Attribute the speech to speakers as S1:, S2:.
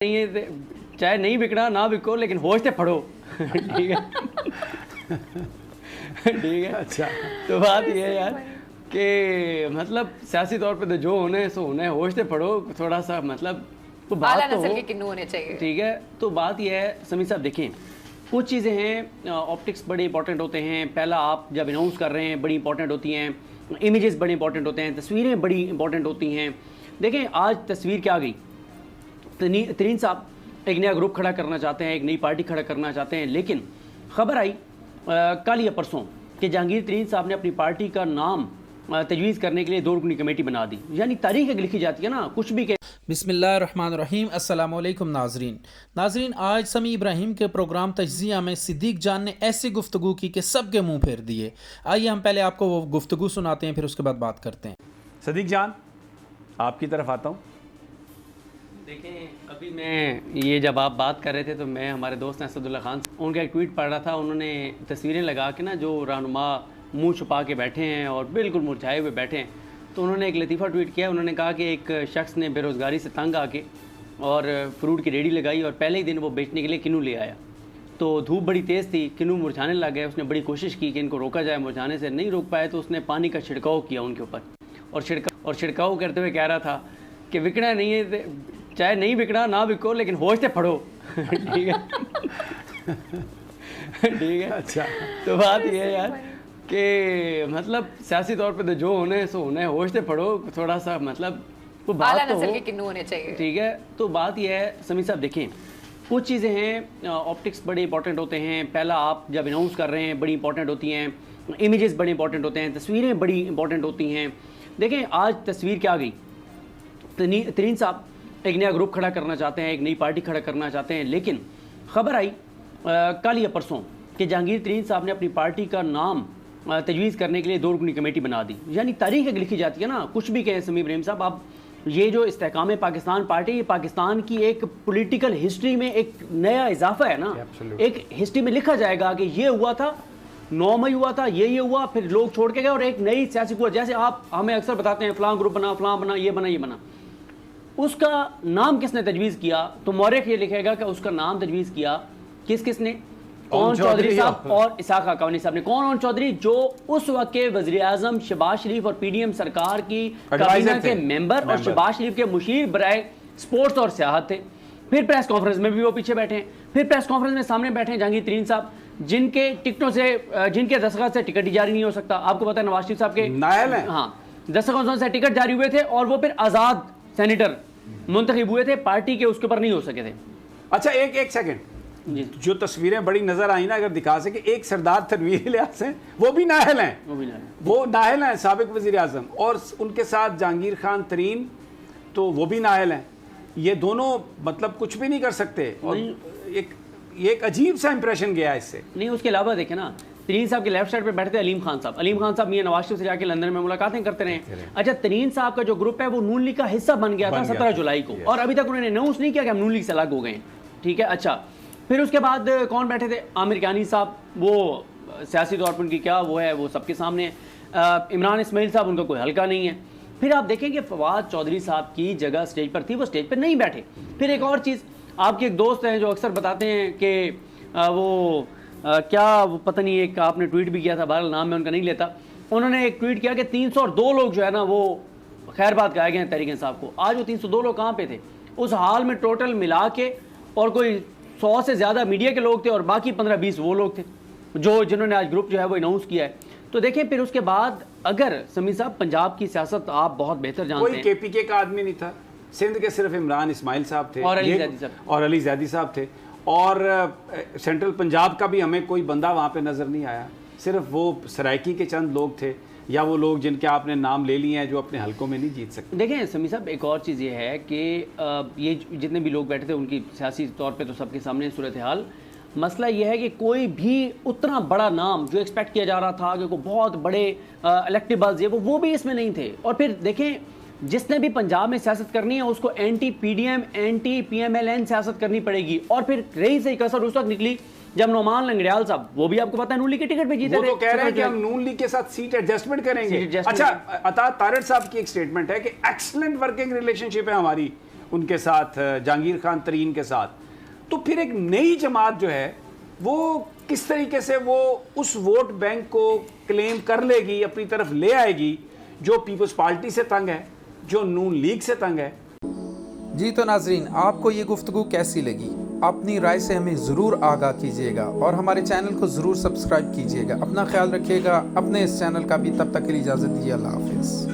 S1: نہیں ہے چاہے نہیں بکنا نہ بکو لیکن ہوش سے پڑھو ٹھیک ہے ٹھیک ہے.
S2: اچھا
S1: تو بات یہ ہے یار کہ مطلب سیاسی طور پہ تو جو ہونا ہے سو ہونا ہے, ہوش سے پڑھو تھوڑا سا, مطلب تو بات تو ہو ٹھیک ہے. تو بات یہ ہے سمیع صاحب, دیکھیں کچھ چیزیں ہیں, آپٹکس بڑے امپورٹنٹ ہوتے ہیں. پہلا آپ جب اناؤنس کر رہے ہیں بڑی امپورٹنٹ ہوتی ہیں, امیجز بڑے امپورٹنٹ ہوتے ہیں, تصویریں بڑی امپورٹنٹ ہوتی ہیں. دیکھیں آج تصویر کیا گئی, ترین صاحب ایک نیا گروپ کھڑا کرنا چاہتے ہیں, ایک نئی پارٹی کھڑا کرنا چاہتے ہیں, لیکن خبر آئی کل یا پرسوں کہ جہانگیر ترین صاحب نے اپنی پارٹی کا نام تجویز کرنے کے لیے 2 رکنی کمیٹی بنا دی. یعنی تاریخ ایک لکھی جاتی ہے نا, کچھ بھی کہ
S3: بسم اللہ الرحمن الرحیم. السلام علیکم ناظرین, آج سمیع ابراہیم کے پروگرام تجزیہ میں صدیق جان نے ایسی گفتگو کی کہ سب کے منہ پھیر دیے. آئیے ہم پہلے آپ کو وہ گفتگو سناتے ہیں, پھر اس کے بعد بات کرتے ہیں.
S2: صدیق جان آپ کی طرف آتا ہوں.
S1: دیکھیں ابھی میں یہ جب آپ بات کر رہے تھے تو میں ہمارے دوست اسد اللہ خان ان کا ایک ٹویٹ پڑھ رہا تھا. انہوں نے تصویریں لگا کے نا جو رہنما منہ چھپا کے بیٹھے ہیں اور بالکل مرجھائے ہوئے بیٹھے ہیں, تو انہوں نے ایک لطیفہ ٹویٹ کیا. انہوں نے کہا کہ ایک شخص نے بے روزگاری سے تنگ آ کے اور فروٹ کی ریڑھی لگائی اور پہلے ہی دن وہ بیچنے کے لیے کنو لے آیا. تو دھوپ بڑی تیز تھی, کنو مرجھانے لگ گئے. اس نے بڑی کوشش کی کہ ان کو روکا جائے, مرجھانے سے نہیں روک پائے تو اس نے پانی کا چھڑکاؤ کیا ان کے اوپر, اور چھڑکاؤ کرتے ہوئے کہہ رہا تھا کہ بکنا نہیں ہے چاہے نہیں بکنا نہ بکو لیکن ہوش سے پڑھو ٹھیک ہے ٹھیک ہے.
S2: اچھا
S1: تو بات یہ ہے یار کہ مطلب سیاسی طور پہ تو جو ہونا ہے سو ہونا ہے, ہوش سے پڑھو تھوڑا سا, مطلب تو بات تو ہو ٹھیک ہے. تو بات یہ ہے سمیع صاحب, دیکھیں کچھ چیزیں ہیں, آپٹکس بڑے امپورٹنٹ ہوتے ہیں. پہلا آپ جب اناؤنس کر رہے ہیں بڑی امپورٹنٹ ہوتی ہیں, امیجز بڑے امپورٹنٹ ہوتے ہیں, تصویریں بڑی امپورٹنٹ ہوتی ہیں. دیکھیں آج تصویر کیا گئی, ترین صاحب ایک نیا گروپ کھڑا کرنا چاہتے ہیں, ایک نئی پارٹی کھڑا کرنا چاہتے ہیں, لیکن خبر آئی کل یا پرسوں کہ جہانگیر ترین صاحب نے اپنی پارٹی کا نام تجویز کرنے کے لیے 2 رکنی کمیٹی بنا دی. یعنی تاریخ ایک لکھی جاتی ہے نا, کچھ بھی کہیں سمیع ابراہیم صاحب. آپ یہ جو استحکام پاکستان پارٹی, یہ پاکستان کی ایک پولیٹیکل ہسٹری میں ایک نیا اضافہ ہے نا. ایک ہسٹری میں لکھا جائے گا کہ یہ ہوا تھا, 9 مئی ہوا تھا, یہ ہوا, پھر لوگ چھوڑ کے گئے اور ایک نئی سیاسی قوت, جیسے آپ ہمیں اکثر بتاتے ہیں فلاں گروپ بنا, فلاں بنا, یہ بنا, یہ بنا. اس کا نام کس نے تجویز کیا, تو مورخ یہ لکھے گا کہ اس کا نام تجویز کیا کس نے, کون چودھری صاحب اور اسحاق حقانی صاحب نے. کون چودھری جو اس وقت کے وزیر اعظم شہباز شریف اور پی ڈی ایم سرکار کی کابینہ کے ممبر اور شہباز شریف کے مشیر برائے سپورٹس اور سیاحت تھے. پھر پریس کانفرنس میں بھی وہ پیچھے بیٹھے ہیں, پھر پریس کانفرنس میں سامنے بیٹھے ہیں جہانگیر ترین صاحب, جن کے ٹکٹوں سے, جن کے دستخط سے ٹکٹ جاری نہیں ہو سکتا. آپ کو پتہ ہے نواز شریف صاحب کے
S2: نائل ہیں,
S1: ہاں دستخطوں سے ٹکٹ جاری ہوئے تھے اور وہ پھر آزاد سینیٹر منتخب ہوئے تھے, پارٹی کے اس کے اوپر نہیں ہو سکے تھے.
S2: اچھا ایک سیکنڈ, جو تصویریں بڑی نظر آئیں نا, اگر دکھا سکے, ایک سردار تنویر الیاس ہیں, وہ بھی نااہل ہیں, وہ نااہل ہیں, سابق وزیر اعظم, اور ان کے ساتھ جہانگیر خان ترین تو وہ بھی نااہل ہیں. یہ دونوں مطلب کچھ بھی نہیں کر سکتے, اور ایک عجیب سا امپریشن گیا اس سے.
S1: نہیں, اس کے علاوہ دیکھیں نا, ترین صاحب کے لیفٹ سائڈ پہ بیٹھتے علیم خان صاحب. علیم خان صاحب میاں نواز شریف سے جا کے لندن میں ملاقاتیں کرتے رہے. اچھا ترین صاحب کا جو گروپ ہے وہ نون لیگ کا حصہ بن گیا تھا 17 جولائی کو, اور ابھی تک انہوں نے اناؤنس نہیں کیا کہ ہم نون لیگ سے الگ ہو گئے ہیں. ٹھیک ہے. اچھا پھر اس کے بعد کون بیٹھے تھے, عامر کیانی صاحب, وہ سیاسی طور پر ان کی کیا وہ ہے, وہ سب کے سامنے ہے. عمران اسماعیل صاحب, ان کا کوئی حلقہ نہیں ہے. پھر آپ دیکھیں کہ فواد چودھری صاحب کی جگہ اسٹیج پر تھی, وہ اسٹیج پر نہیں بیٹھے. پھر ایک اور چیز, آپ کے ایک دوست ہیں جو اکثر بتاتے ہیں کہ وہ کیا وہ پتہ نہیں, ایک آپ نے ٹویٹ بھی کیا تھا, بہرحال نام میں ان کا نہیں لیتا, انہوں نے ایک ٹویٹ کیا کہ 302 لوگ جو ہے نا وہ خیر بات گائے گئے ہیں تحریک انصاف کو. آج وہ 302 لوگ کہاں پہ تھے اس حال میں ٹوٹل ملا کے, اور کوئی 100 سے زیادہ میڈیا کے لوگ تھے, اور باقی 15-20 وہ لوگ تھے جنہوں نے آج گروپ جو ہے وہ اناؤنس کیا ہے. تو دیکھیں پھر اس کے بعد اگر سمیع صاحب پنجاب کی سیاست آپ بہت بہتر جانتے ہیں,
S2: کوئی کے پی کے کا آدمی نہیں تھا, سندھ کے صرف عمران اسماعیل صاحب تھے
S1: اور
S2: علی زیدی صاحب تھے, اور سینٹرل پنجاب کا بھی ہمیں کوئی بندہ وہاں پہ نظر نہیں آیا. صرف وہ سرائکی کے چند لوگ تھے, یا وہ لوگ جن کے آپ نے نام لے لیے ہیں جو اپنے حلقوں میں نہیں جیت سکتے.
S1: دیکھیں سمیع صاحب, ایک اور چیز یہ ہے کہ یہ جتنے بھی لوگ بیٹھے تھے ان کی سیاسی طور پہ تو سب کے سامنے صورتحال. مسئلہ یہ ہے کہ کوئی بھی اتنا بڑا نام جو ایکسپیکٹ کیا جا رہا تھا کہ کوئی بہت بڑے الیکٹیبلز وہ بھی اس میں نہیں تھے. اور پھر دیکھیں جس نے بھی پنجاب میں سیاست کرنی ہے اس کو anti P D M, anti P M L N سیاست کرنی پڑے گی. اور پھر رہی سے کسر اس وقت نکلی جب نعمان لنگڑیال صاحب, وہ بھی آپ کو پتہ ہے نون لیگ کے ٹکٹ پہ جیتے تھے,
S2: وہ تو کہہ رہے ہیں کہ ہم نون لیگ کے ساتھ سیٹ ایڈجسٹمنٹ کریں گے. اچھا عطا طارڑ صاحب کی ایک سٹیٹمنٹ ہے کہ ایکسلنٹ ورکنگ ریلیشن شپ ہے ہماری, ان کے ساتھ جہانگیر خان ترین کے ساتھ، تو پھر ایک نئی جماعت جو ہے وہ کس طریقے سے وہ اس ووٹ بینک کو کلیم کر لے گی، اپنی طرف لے آئے گی، جو پیپلز پارٹی سے تنگ ہے، جو نون لیگ سے تنگ ہے۔
S3: جی تو ناظرین، آپ کو یہ گفتگو کیسی لگی؟ اپنی رائے سے ہمیں ضرور آگاہ کیجیے گا اور ہمارے چینل کو ضرور سبسکرائب کیجیے گا۔ اپنا خیال رکھیے گا، اپنے اس چینل کا بھی تب تک کے لیے اجازت دیجیے۔ اللہ حافظ۔